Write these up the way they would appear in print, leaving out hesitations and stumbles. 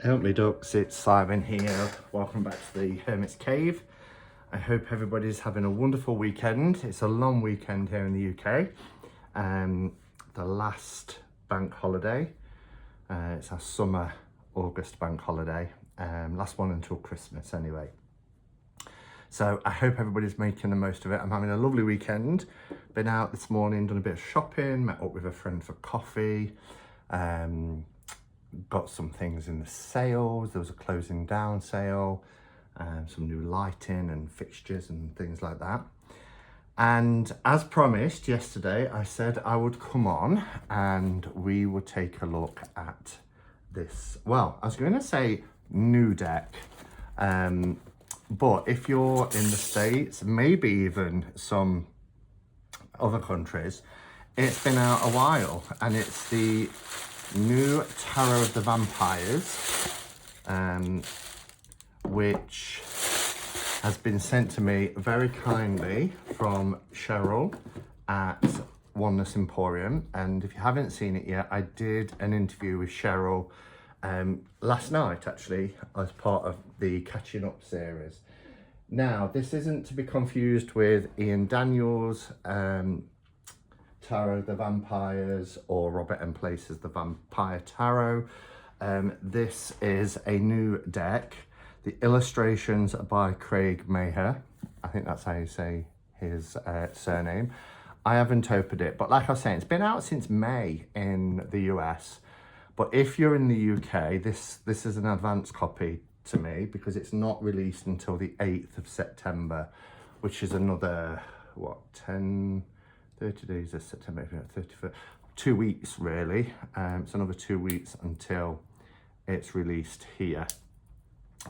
Help me ducks, it's Simon here. Welcome back to the Hermit's Cave. I hope everybody's having a wonderful weekend. It's a long weekend here in the UK. The last bank holiday. It's our summer August bank holiday. Last one until Christmas anyway. So I hope everybody's making the most of it. I'm having a lovely weekend. Been out this morning, done a bit of shopping, met up with a friend for coffee. Got some things in the sales. There was a closing down sale, some new lighting and fixtures and things like that. And as promised yesterday, I said I would come on and we would take a look at this, well, I was going to say new deck, but if you're in the States, maybe even some other countries, it's been out a while, and it's the new Tarot of the Vampires, which has been sent to me very kindly from Cheryl at Oneness Emporium. And if you haven't seen it yet, I did an interview with Cheryl last night, actually, as part of the Catching Up series. Now, this isn't to be confused with Ian Daniels' Tarot of the Vampires or Robert M. Place's The Vampire Tarot. This is a new deck. The illustrations are by Craig Maher. I think that's how you say his surname. I haven't opened it, but like I was saying, it's been out since May in the US. But if you're in the UK, this is an advance copy to me because it's not released until the 8th of September, which is another, what, 30 days of September, 34, 2 weeks really. It's another 2 weeks until it's released here.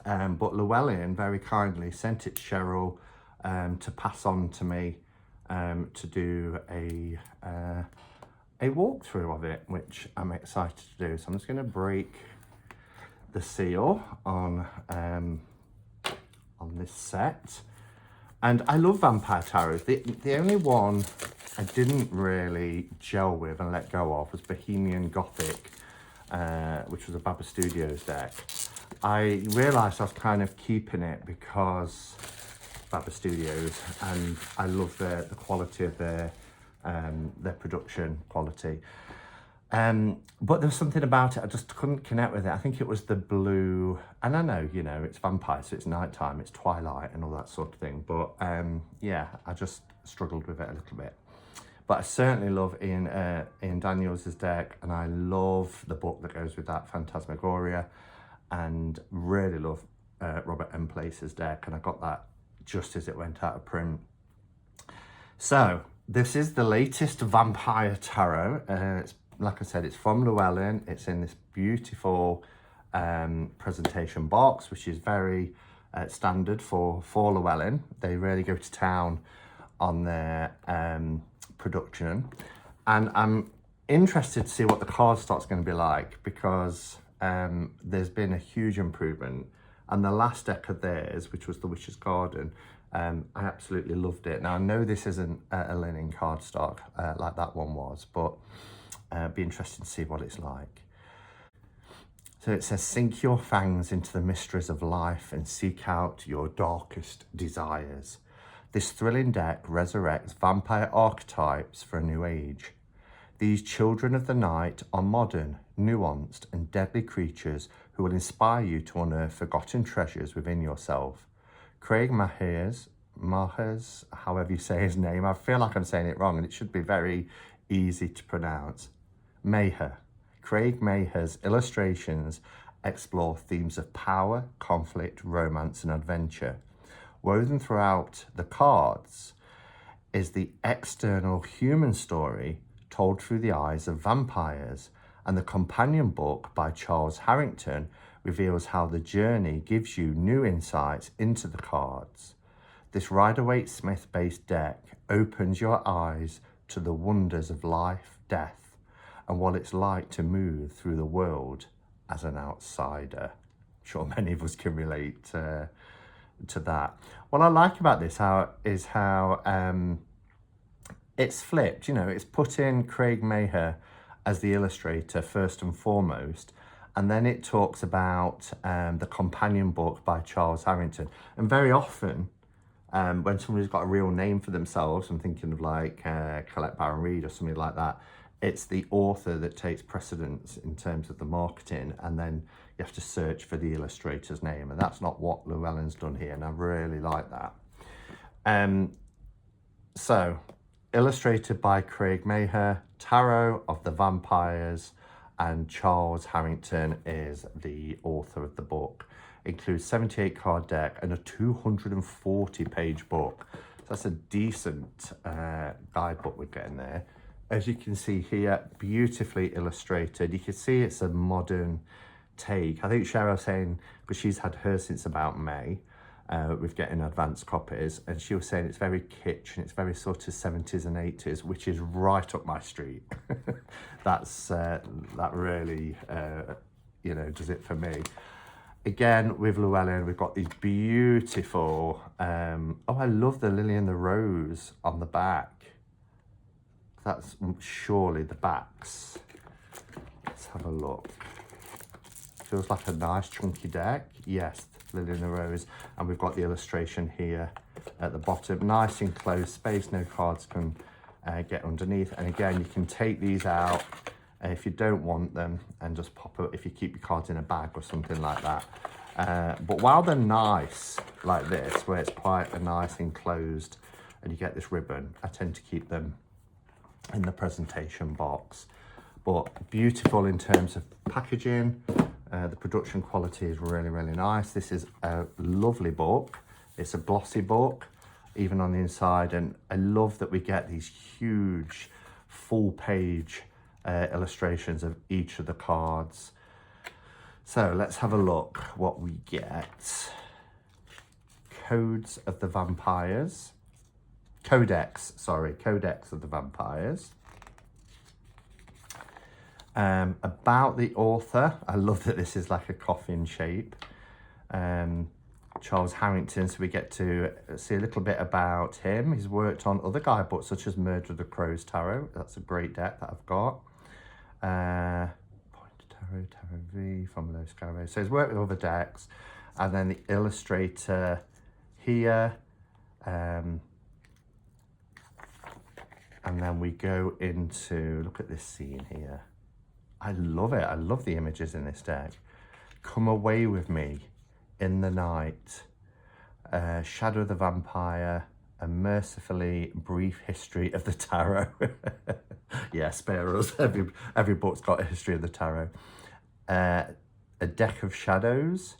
But Llewellyn very kindly sent it to Cheryl to pass on to me to do a walkthrough of it, which I'm excited to do. So I'm just going to break the seal on this set. And I love Vampire Tarots. The only one I didn't really gel with and let go of was Bohemian Gothic, which was a Baba Studios deck. I realised I was kind of keeping it because Baba Studios, and I love the quality of their production quality. But there was something about it, I just couldn't connect with it. I think it was the blue, and I know, you know, it's vampire, so it's nighttime, it's twilight and all that sort of thing. But yeah, I just struggled with it a little bit. But I certainly love Ian Daniels' deck, and I love the book that goes with that, Phantasmagoria, and really love Robert M. Place's deck, and I got that just as it went out of print. So this is the latest Vampire Tarot. It's, like I said, it's from Llewellyn. It's in this beautiful presentation box, which is very standard for Llewellyn. They really go to town on their production. And I'm interested to see what the cardstock's going to be like, because there's been a huge improvement. And the last deck of theirs, which was The Witch's Garden, I absolutely loved it. Now, I know this isn't a linen cardstock like that one was, but be interested to see what it's like. So it says, sink your fangs into the mysteries of life and seek out your darkest desires. This thrilling deck resurrects vampire archetypes for a new age. These children of the night are modern, nuanced and deadly creatures who will inspire you to unearth forgotten treasures within yourself. Craig Maher's, however you say his name, I feel like I'm saying it wrong, and it should be very easy to pronounce. Maher. Craig Maher's illustrations explore themes of power, conflict, romance and adventure. Woven throughout the cards is the external human story told through the eyes of vampires, and the companion book by Charles Harrington reveals how the journey gives you new insights into the cards. This Rider-Waite Smith-based deck opens your eyes to the wonders of life, death, and what it's like to move through the world as an outsider. I'm sure many of us can relate to that. What I like about this is how it's flipped. You know, it's put in Craig Maher as the illustrator first and foremost, And then it talks about the companion book by Charles Harrington. And very often, when somebody's got a real name for themselves, I'm thinking of like Colette Baron Reid or something like that, it's the author that takes precedence in terms of the marketing, and then you have to search for the illustrator's name, and that's not what Llewellyn's done here, and I really like that. So, illustrated by Craig Maher, Tarot of the Vampires, and Charles Harrington is the author of the book. Includes 78 card deck and a 240 page book. So that's a decent guidebook we're getting there. As you can see here, beautifully illustrated. You can see it's a modern take. I think Cheryl's saying, because she's had hers since about May, with getting advanced copies, and she was saying it's very kitsch and it's very sort of 70s and 80s, which is right up my street. That really, you know, does it for me. Again, with Llewellyn, we've got these beautiful, oh, I love the lily and the rose on the back. That's surely the backs. Let's have a look. Feels like a nice chunky deck. Yes, lily and the rose. And we've got the illustration here at the bottom. Nice enclosed space, no cards can get underneath. And again, you can take these out if you don't want them and just pop it, if you keep your cards in a bag or something like that. But while they're nice like this, where it's quite a nice enclosed and you get this ribbon, I tend to keep them in the presentation box. But beautiful in terms of packaging. The production quality is really, really nice. This is a lovely book. It's a glossy book, even on the inside. And I love that we get these huge full page illustrations of each of the cards. So let's have a look what we get. Codes of the Vampires. Codex of the Vampires. About the author, I love that this is like a coffin shape. Charles Harrington, so we get to see a little bit about him. He's worked on other guidebooks such as Murder of the Crows Tarot. That's a great deck that I've got. Point Tarot V, Formula Scarab. So he's worked with other decks. And then the illustrator here. And then we go into, look at this scene here. I love it. I love the images in this deck. Come Away With Me, In the Night, Shadow of the Vampire, A Mercifully Brief History of the Tarot. Yeah, spare us. Every book's got a history of the tarot. A Deck of Shadows,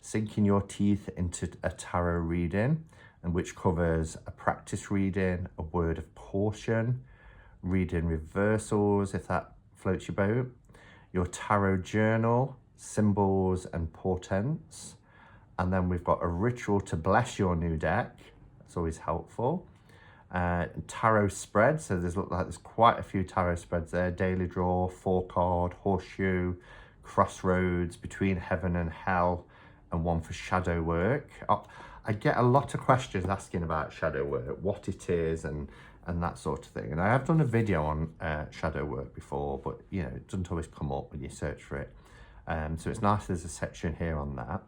Sinking Your Teeth into a Tarot Reading, and which covers a practice reading, a word of caution, reading reversals, if that floats your boat, your tarot journal, symbols and portents, and then we've got a ritual to bless your new deck. That's always helpful. Tarot spreads, so there's quite a few tarot spreads there. Daily draw, 4-card, horseshoe, crossroads, between heaven and hell, and one for shadow work. I get a lot of questions asking about shadow work, what it is and that sort of thing. And I have done a video on shadow work before, but you know, it doesn't always come up when you search for it. So it's nice there's a section here on that.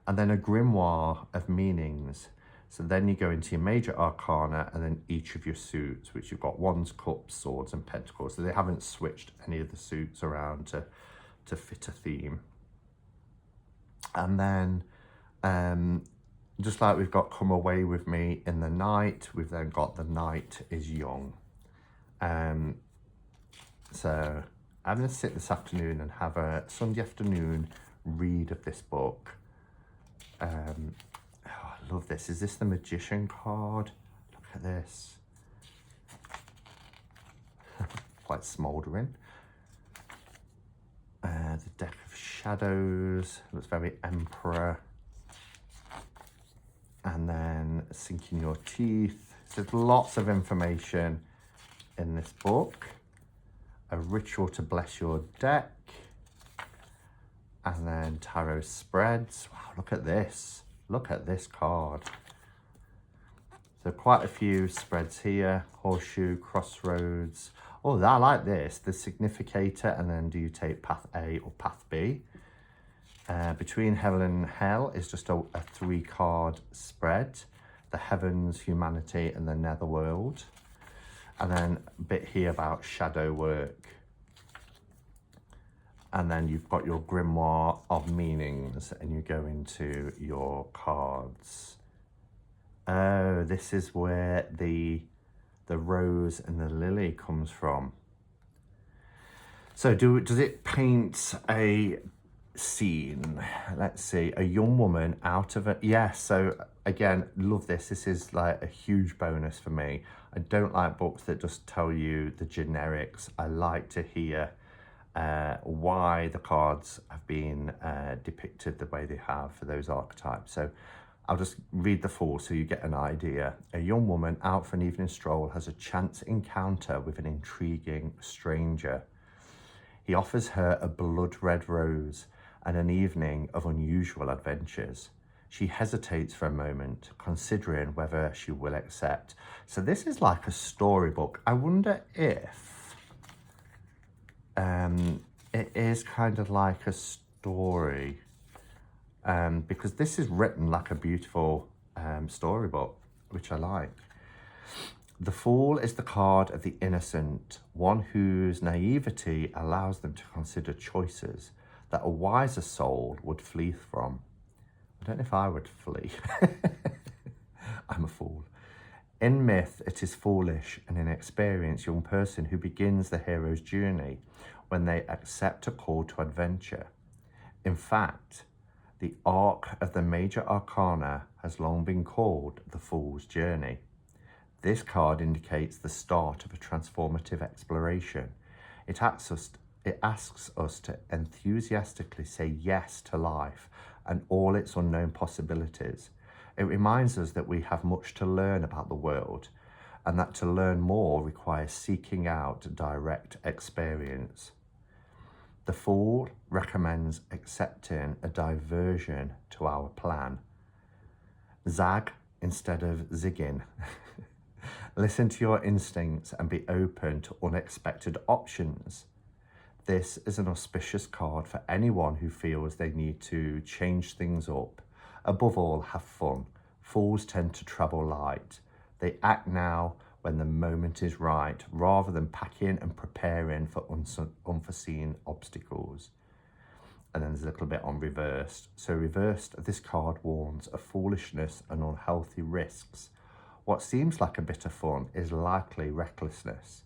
And then a grimoire of meanings. So then you go into your major arcana and then each of your suits, which you've got wands, cups, swords and pentacles. So they haven't switched any of the suits around to fit a theme. And then just like we've got Come Away With Me in the Night, we've then got The Night Is Young. So I'm going to sit this afternoon and have a Sunday afternoon read of this book. Oh, I love this. Is this the Magician card? Look at this. Quite smouldering. The Deck of Shadows. Looks very Emperor. And then Sinking Your Teeth. So there's lots of information in this book. A ritual to bless your deck. And then tarot spreads. Wow, look at this. Look at this card. So quite a few spreads here. Horseshoe, crossroads. Oh, I like this. The significator, and then do you take path A or path B? Between heaven and hell is just a 3-card spread. The heavens, humanity, and the netherworld. And then a bit here about shadow work. And then you've got your grimoire of meanings, and you go into your cards. Oh, this is where the rose and the lily comes from. So does it paint a scene? Let's see, a young woman out of a, yes. So again, love this. This is like a huge bonus for me. I don't like books that just tell you the generics. I like to hear why the cards have been depicted the way they have for those archetypes. So I'll just read the full so you get an idea. A young woman out for an evening stroll has a chance encounter with an intriguing stranger. He offers her a blood-red rose and an evening of unusual adventures. She hesitates for a moment, considering whether she will accept. So this is like a storybook. I wonder if it is kind of like a story. Because this is written like a beautiful storybook, which I like. The Fool is the card of the innocent, one whose naivety allows them to consider choices that a wiser soul would flee from. I don't know if I would flee. I'm a fool. In myth, it is foolish and inexperienced young person who begins the hero's journey when they accept a call to adventure. In fact, the arc of the major arcana has long been called the Fool's Journey. This card indicates the start of a transformative exploration. It asks us to enthusiastically say yes to life and all its unknown possibilities. It reminds us that we have much to learn about the world, and that to learn more requires seeking out direct experience. The Fool recommends accepting a diversion to our plan. Zag instead of zigging. Listen to your instincts and be open to unexpected options. This is an auspicious card for anyone who feels they need to change things up. Above all, have fun. Fools tend to travel light. They act now when the moment is right, rather than packing and preparing for unforeseen obstacles. And then there's a little bit on reversed. So reversed, this card warns of foolishness and unhealthy risks. What seems like a bit of fun is likely recklessness.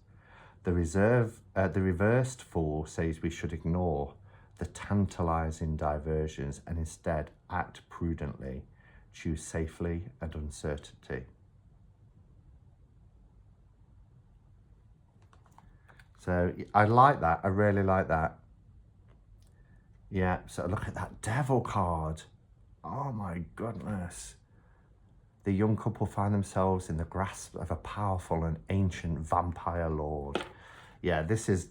The reversed Fool says we should ignore the tantalizing diversions and instead act prudently, choose safely and uncertainty. So I like that. I really like that. Yeah, so look at that Devil card. Oh my goodness. The young couple find themselves in the grasp of a powerful and ancient vampire lord. Yeah, this is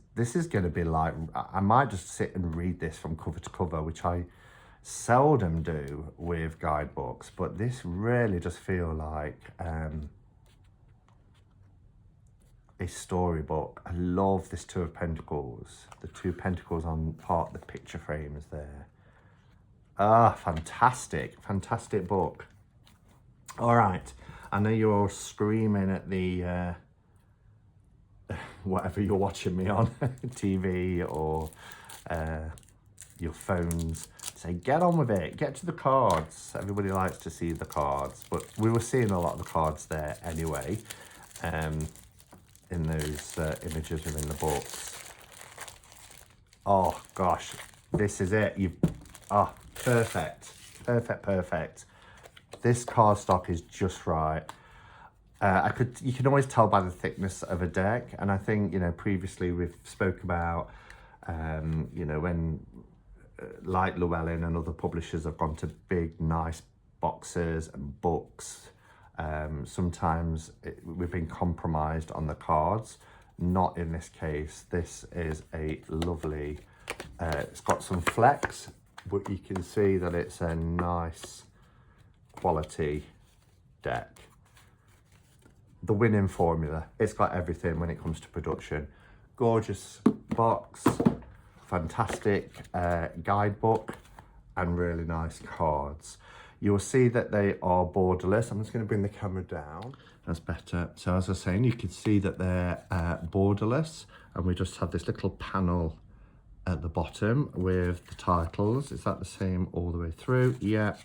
going to be like, I might just sit and read this from cover to cover, which I seldom do with guidebooks, but this really does feel like a storybook. I love this Two of Pentacles. The Two of Pentacles on part of the picture frame is there. Ah, fantastic, fantastic book. All right, I know you're all screaming at the whatever you're watching me on, TV or your phones. Say, get on with it, get to the cards. Everybody likes to see the cards, but we were seeing a lot of the cards there anyway, in those images within the books. Oh gosh, this is it. Perfect, perfect, perfect. This card stock is just right. You can always tell by the thickness of a deck, and I think, you know, previously we've spoke about, you know, when like Llewellyn and other publishers have gone to big, nice boxes and books. Sometimes we've been compromised on the cards. Not in this case. This is a lovely, it's got some flex, but you can see that it's a nice quality deck. The winning formula. It's got everything when it comes to production. Gorgeous box, fantastic guidebook, and really nice cards. You'll see that they are borderless. I'm just going to bring the camera down. That's better. So as I was saying, you can see that they're borderless, and we just have this little panel at the bottom with the titles. Is that the same all the way through? Yeah,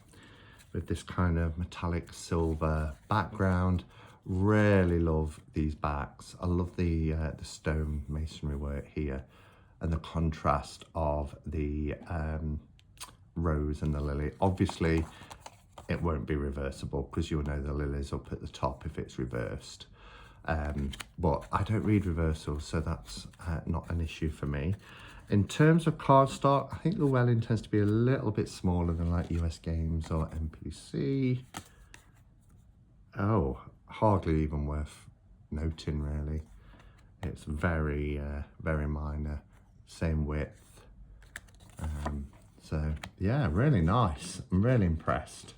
with this kind of metallic silver background. Really love these backs. I love the stone masonry work here, and the contrast of the rose and the lily. Obviously, it won't be reversible because you'll know the lily's up at the top if it's reversed. But I don't read reversals, so that's not an issue for me. In terms of cardstock, I think Llewellyn tends to be a little bit smaller than like US Games or MPC. Oh, hardly even worth noting really. It's very, very minor, same width. So yeah, really nice. I'm really impressed.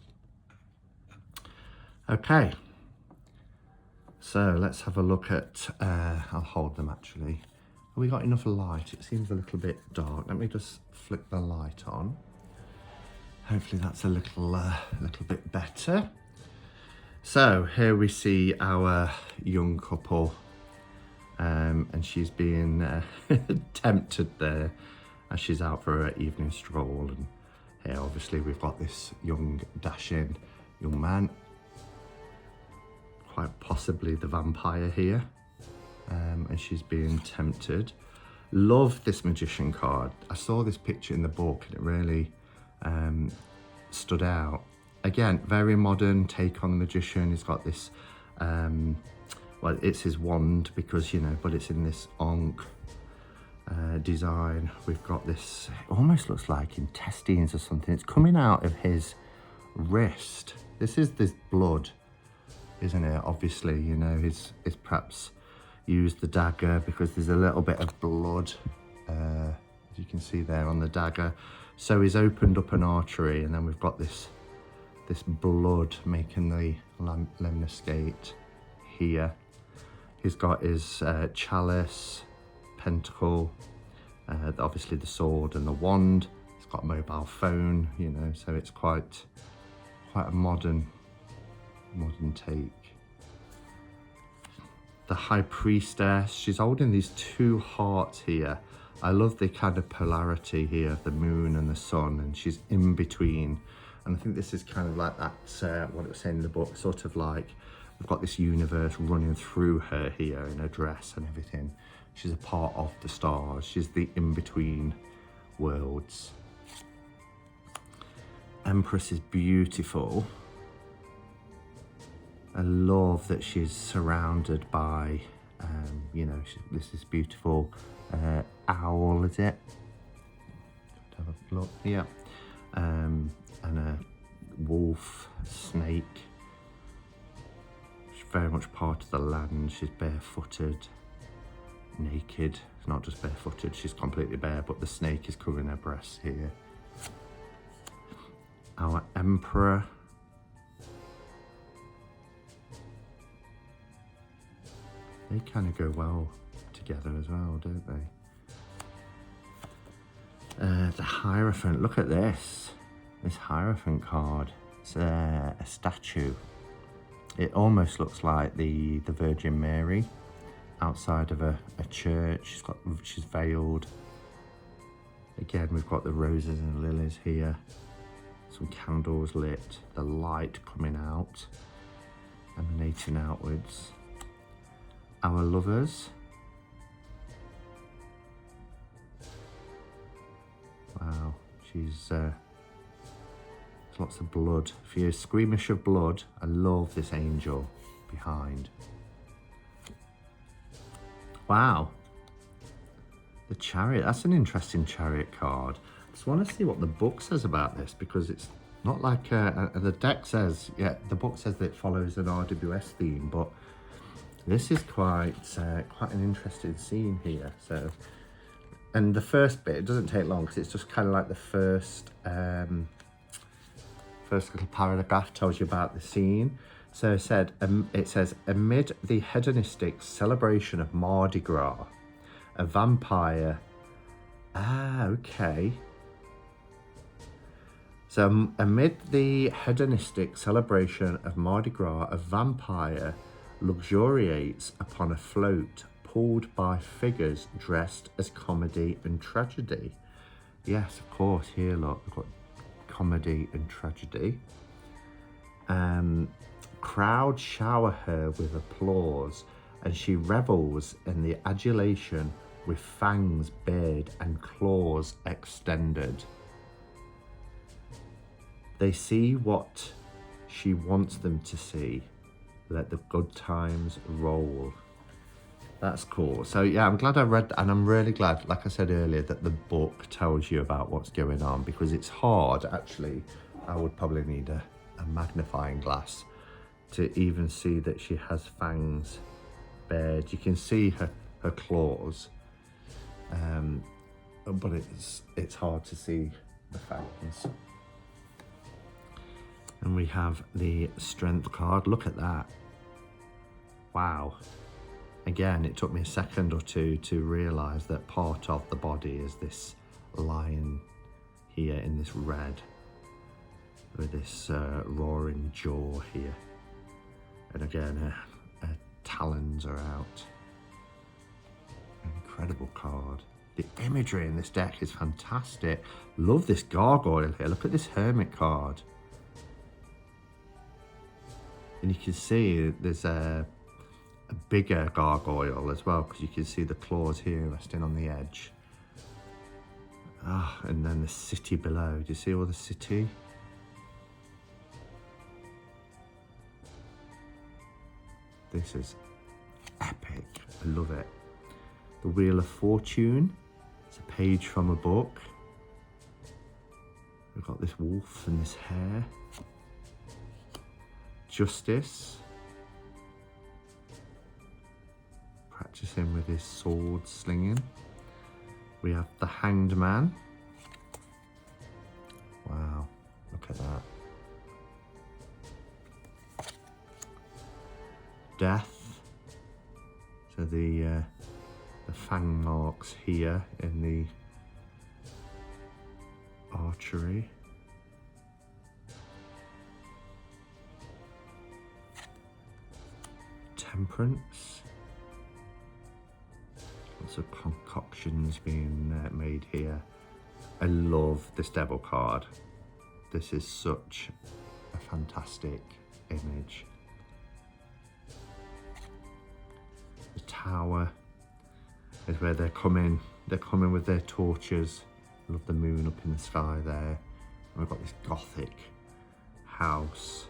Okay, so let's have a look at, I'll hold them actually. Have we got enough light? It seems a little bit dark. Let me just flick the light on. Hopefully that's a little bit better. So here we see our young couple, and she's being tempted there as she's out for her evening stroll. And here obviously we've got this young dashing young man, quite possibly the vampire here, and she's being tempted. Love this magician card. I saw this picture in the book and it really stood out. Again, very modern take on the magician. He's got this, well, it's his wand because, you know, but it's in this Ankh design. We've got this, it almost looks like intestines or something. It's coming out of his wrist. This is this blood, isn't it? Obviously, you know, he's perhaps used the dagger because there's a little bit of blood, as you can see there on the dagger. So he's opened up an artery, and then we've got this blood making the lemniscate here. He's got his chalice, pentacle, obviously the sword and the wand. He's got a mobile phone, you know, so it's quite a modern take. The High Priestess, she's holding these two hearts here. I love the kind of polarity here of the moon and the sun, and she's in between. And I think this is kind of like that, what it was saying in the book, sort of like we've got this universe running through her here in her dress and everything. She's a part of the stars. She's the in-between worlds. Empress is beautiful. I love that she's surrounded by, you know, this is beautiful owl, is it? Have a look, yeah. And a wolf, snake. She's very much part of the land. She's barefooted, naked. It's not just barefooted, she's completely bare, but the snake is covering her breasts here. Our Emperor. They kind of go well together as well, don't they? The Hierophant, look at this. This Hierophant card. It's a statue. It almost looks like the Virgin Mary outside of a church. She's veiled. Again, we've got the roses and lilies here. Some candles lit. The light coming out, emanating outwards. Our Lovers. Wow, she's lots of blood. If you're squeamish of blood, I love this angel behind. Wow, the Chariot. That's an interesting Chariot card. I just want to see what the book says about this, because it's not like the deck says. Yeah, the book says that it follows an RWS theme, but this is quite an interesting scene here. So, and the first bit, it doesn't take long because it's just kind of like the first little paragraph tells you about the scene. So it says, amid the hedonistic celebration of Mardi Gras, A vampire. Ah, okay. So amid the hedonistic celebration of Mardi Gras, a vampire luxuriates upon a float pulled by figures dressed as comedy and tragedy. Yes, of course, here look, we've got comedy and tragedy. Crowds shower her with applause and she revels in the adulation with fangs bared and claws extended. They see what she wants them to see. Let the good times roll. That's cool. So yeah, I'm glad I read that, and I'm really glad, like I said earlier, that the book tells you about what's going on, because it's hard, actually. I would probably need a magnifying glass to even see that she has fangs bared. You can see her claws, but it's hard to see the fangs. And we have the strength card. Look at that. Wow. Again, it took me a second or two to realise that part of the body is this lion here in this red, with this roaring jaw here. And again, her talons are out. Incredible card. The imagery in this deck is fantastic. Love this gargoyle here. Look at this hermit card. And you can see there's a bigger gargoyle as well, because you can see the claws here resting on the edge. Ah, and then the city below. Do you see all the city? This is epic. I love it. The Wheel of Fortune. It's a page from a book. We've got this wolf and this hare. Justice. Practicing with his sword slinging. We have the Hanged Man. Wow, look at that. Death. So the fang marks here in the archery. Temperance. Lots of concoctions being made here. I love this devil card. This is such a fantastic image. The tower is where they're coming with their torches. I love the moon up in the sky there. And we've got this gothic house.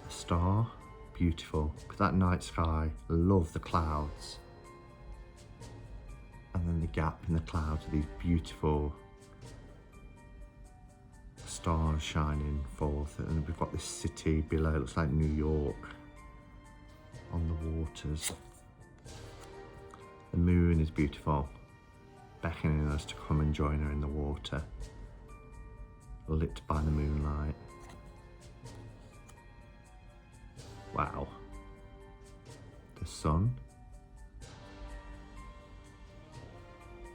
A star, beautiful. That night sky, love the clouds. And then the gap in the clouds are these beautiful stars shining forth. And we've got this city below, it looks like New York on the waters. The moon is beautiful, beckoning us to come and join her in the water, lit by the moonlight. Wow. The sun.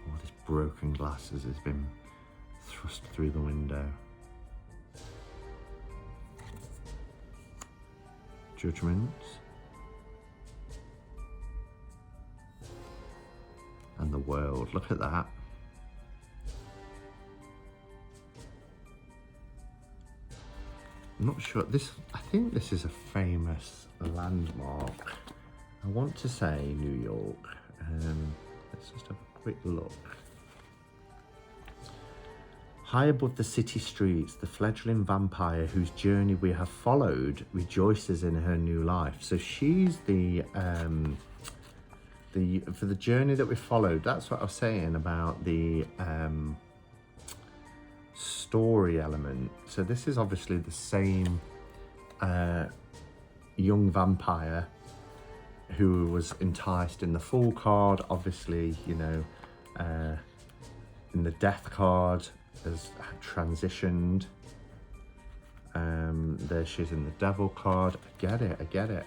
All this broken glass as it's been thrust through the window. Judgment. And the world. Look at that. I'm not sure. I think this is a famous landmark. I want to say New York. Let's just have a quick look. High above the city streets, the fledgling vampire whose journey we have followed rejoices in her new life. So she's for the journey that we followed. That's what I was saying about the story element. So this is obviously the same young vampire who was enticed in the Fool card, obviously, you know, in the Death card has transitioned. There she is in the Devil card. I get it.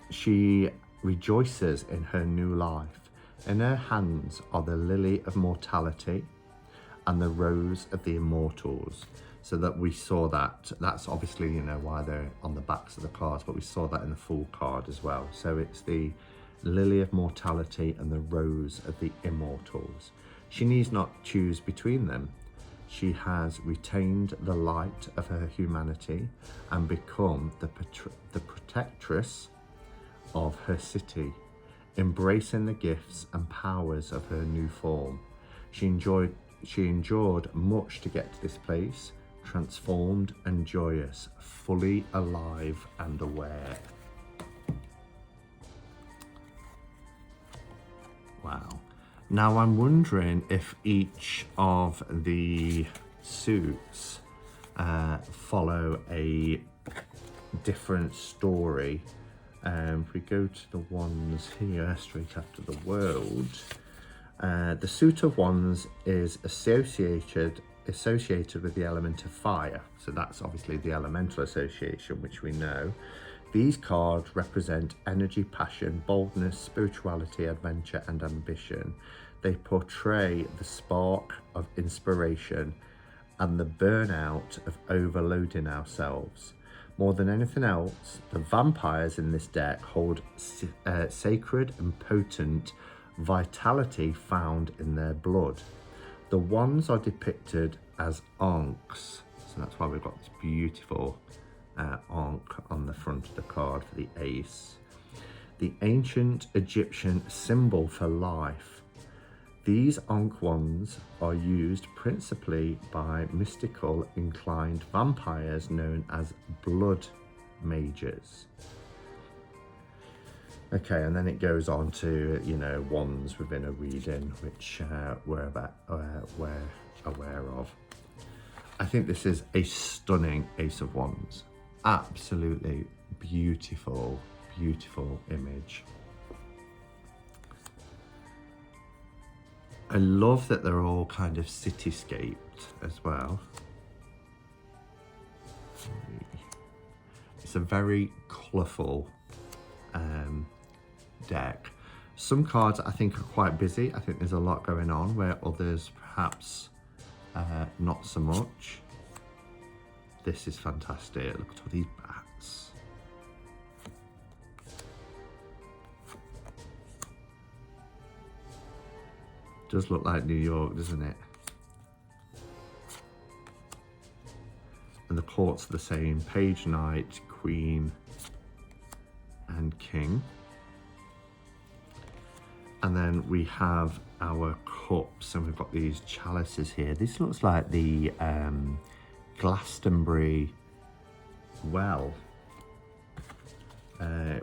She rejoices in her new life. In her hands are the lily of mortality and the rose of the immortals. So that we saw that, that's obviously, you know, why they're on the backs of the cards, but we saw that in the full card as well. So it's the lily of mortality and the rose of the immortals. She needs not choose between them. She has retained the light of her humanity and become the protectress of her city, embracing the gifts and powers of her new form. She endured much to get to this place, transformed and joyous, fully alive and aware. Wow. Now I'm wondering if each of the suits follow a different story. If we go to the ones here, straight after the world, the suit of wands is associated with the element of fire. So that's obviously the elemental association, which we know. These cards represent energy, passion, boldness, spirituality, adventure, and ambition. They portray the spark of inspiration and the burnout of overloading ourselves. More than anything else, the vampires in this deck hold sacred and potent vitality found in their blood. The wands are depicted as ankhs, so that's why we've got this beautiful ankh on the front of the card for the ace. The ancient Egyptian symbol for life. These ankh wands are used principally by mystical inclined vampires known as blood mages. Okay, and then it goes on to, you know, wands within a reading, which we're aware of. I think this is a stunning Ace of Wands. Absolutely beautiful, beautiful image. I love that they're all kind of cityscaped as well. It's a very colourful deck. Some cards I think are quite busy. I think there's a lot going on, where others perhaps not so much. This is fantastic. Look at all these bats. Does look like New York, doesn't it? And the courts are the same. Page, knight, queen, and king. And then we have our cups, and we've got these chalices here. This looks like the Glastonbury well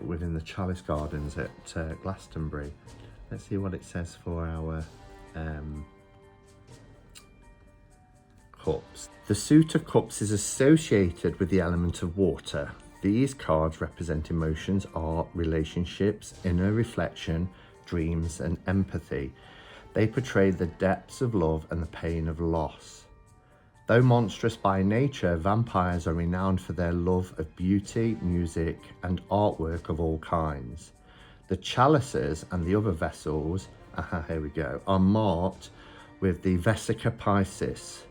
within the Chalice Gardens at Glastonbury. Let's see what it says for our cups. The suit of cups is associated with the element of water. These cards represent emotions, art, relationships, inner reflection, dreams, and empathy. They portray the depths of love and the pain of loss. Though monstrous by nature, vampires are renowned for their love of beauty, music, and artwork of all kinds. The chalices and the other vessels, here we go, are marked with the Vesica Piscis,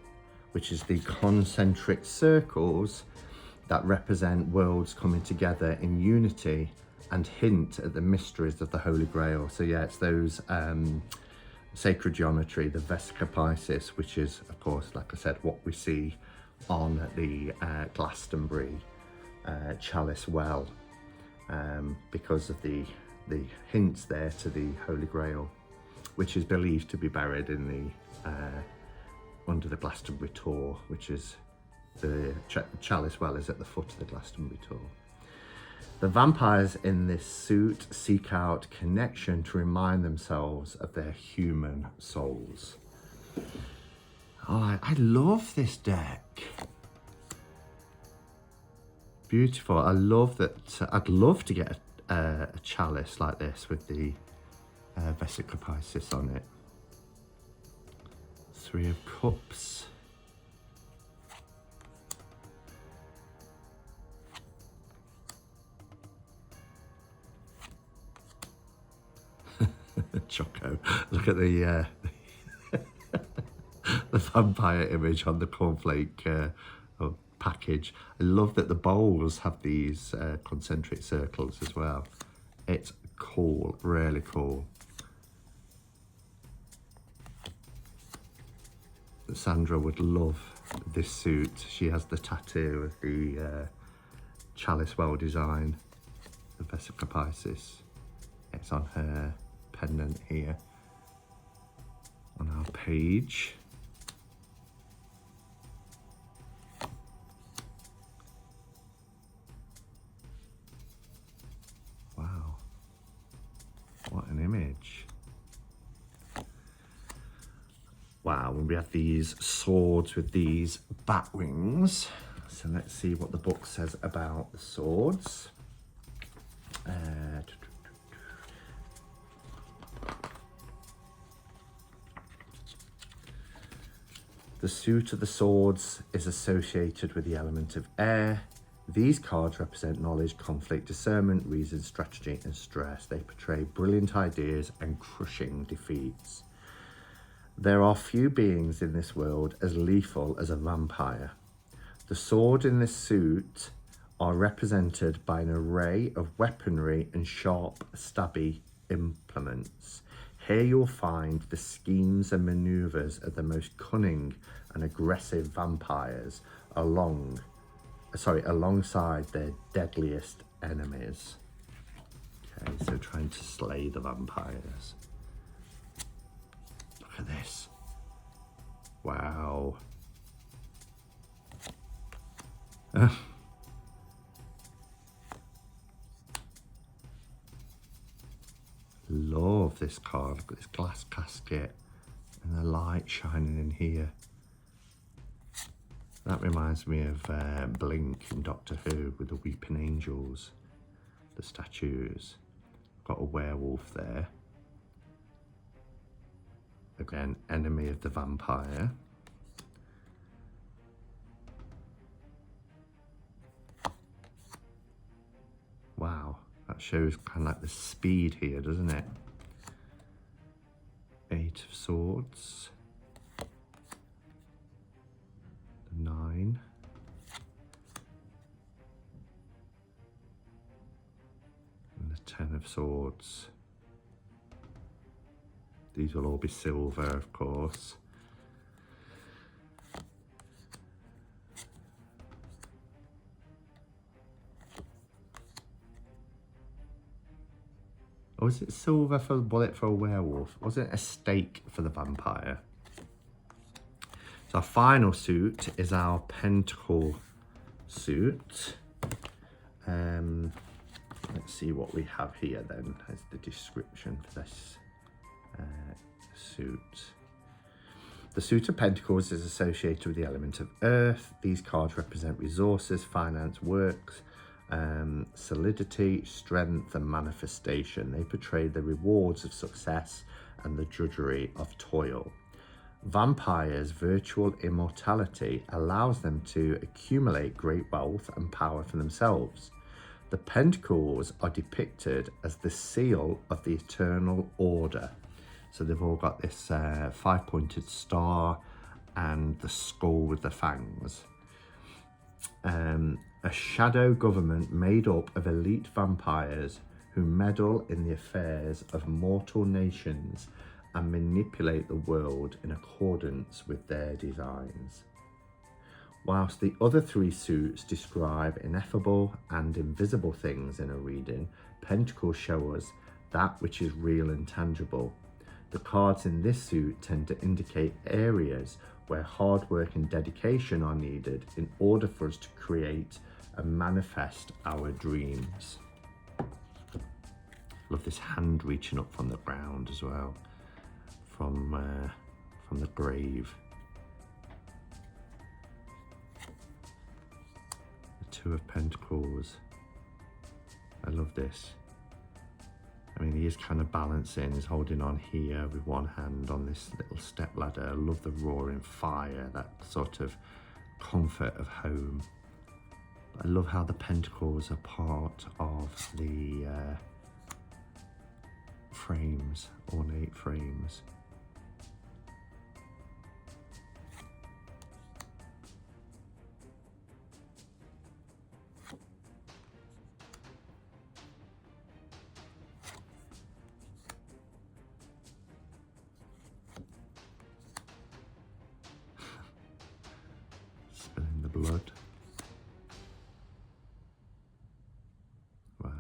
which is the concentric circles that represent worlds coming together in unity and hint at the mysteries of the Holy Grail. So yeah, it's those sacred geometry, the Vesica Piscis, which is, of course, like I said, what we see on the Glastonbury chalice well, because of the hints there to the Holy Grail, which is believed to be buried in the under the Glastonbury Tor, which is the chalice well is at the foot of the Glastonbury Tor. The vampires in this suit seek out connection to remind themselves of their human souls. Oh, I love this deck. Beautiful. I love that. I'd love to get a chalice like this with the Vesica Piscis on it. Three of Cups. Choco. Look at the the vampire image on the cornflake package. I love that the bowls have these concentric circles as well. It's cool, really cool. Sandra would love this suit. She has the tattoo of the chalice well design, the Vesica Pisces. It's on her pendant here on our page. Wow, what an image. Wow, and we have these swords with these bat wings. So let's see what the book says about the swords. The suit of the swords is associated with the element of air. These cards represent knowledge, conflict, discernment, reason, strategy, and stress. They portray brilliant ideas and crushing defeats. There are few beings in this world as lethal as a vampire. The sword in this suit are represented by an array of weaponry and sharp, stabby implements. Here you'll find the schemes and maneuvers of the most cunning and aggressive vampires alongside their deadliest enemies. Okay, so trying to slay the vampires. Look at this. Wow. Love this card. Look at this glass casket and the light shining in here. That reminds me of Blink in Doctor Who with the Weeping Angels, the statues. Got a werewolf there. Again, enemy of the vampire. Wow, that shows kind of like the speed here, doesn't it? 8 of Swords. The 9. And the 10 of Swords. These will all be silver, of course. Or was it silver for the bullet for a werewolf? Was it a stake for the vampire? So our final suit is our pentacle suit. Let's see what we have here then as the description for this suit. The suit of pentacles is associated with the element of earth. These cards represent resources, finance, works, solidity, strength, and manifestation. They portray the rewards of success and the drudgery of toil. Vampires' virtual immortality allows them to accumulate great wealth and power for themselves. The pentacles are depicted as the seal of the eternal order. So they've all got this 5-pointed star and the skull with the fangs. A shadow government made up of elite vampires who meddle in the affairs of mortal nations and manipulate the world in accordance with their designs. Whilst the other 3 suits describe ineffable and invisible things in a reading, pentacles show us that which is real and tangible. The cards in this suit tend to indicate areas where hard work and dedication are needed in order for us to create and manifest our dreams. Love this hand reaching up from the ground as well, from the grave. The 2 of Pentacles. I love this. I mean, he is kind of balancing, he's holding on here with one hand on this little step ladder. I love the roaring fire, that sort of comfort of home. I love how the pentacles are part of the frames, ornate frames. Spilling the blood. Wow.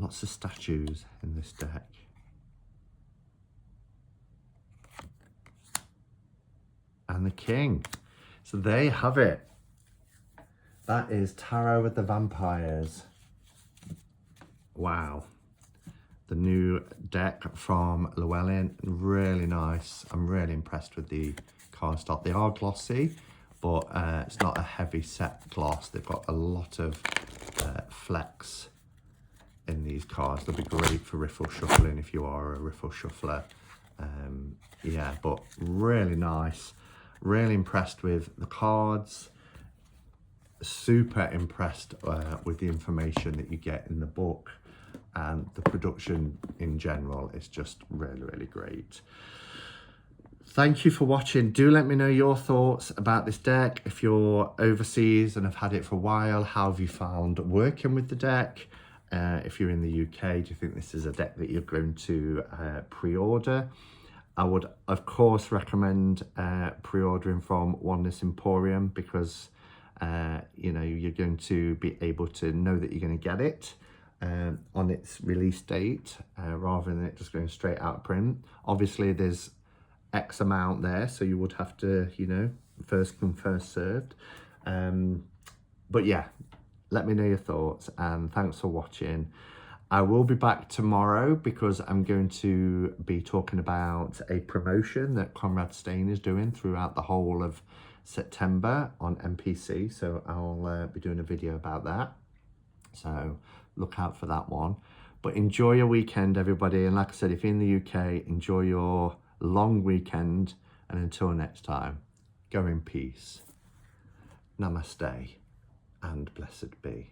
Lots of statues in this deck. And the king. So there you have it. That is Tarot with the Vampires. Wow. The new deck from Llewellyn, really nice. I'm really impressed with the cardstock. They are glossy, but it's not a heavy set gloss. They've got a lot of flex in these cards. They'll be great for riffle shuffling if you are a riffle shuffler. Yeah, but really nice. Really impressed with the cards. Super impressed with the information that you get in the book, and the production in general is just really, really great. Thank you for watching. Do let me know your thoughts about this deck. If you're overseas and have had it for a while, how have you found working with the deck? If you're in the UK, do you think this is a deck that you're going to pre-order? I would, of course, recommend pre-ordering from Oneness Emporium, because you know, you're going to be able to know that you're going to get it on its release date, rather than it just going straight out of print. Obviously, there's X amount there, so you would have to, you know, first come, first served. But yeah, let me know your thoughts, and thanks for watching. I will be back tomorrow because I'm going to be talking about a promotion that Conrad Stain is doing throughout the whole of September on MPC. So I'll be doing a video about that. So look out for that one. But enjoy your weekend, everybody. And like I said, if you're in the UK, enjoy your long weekend. And until next time, go in peace. Namaste and blessed be.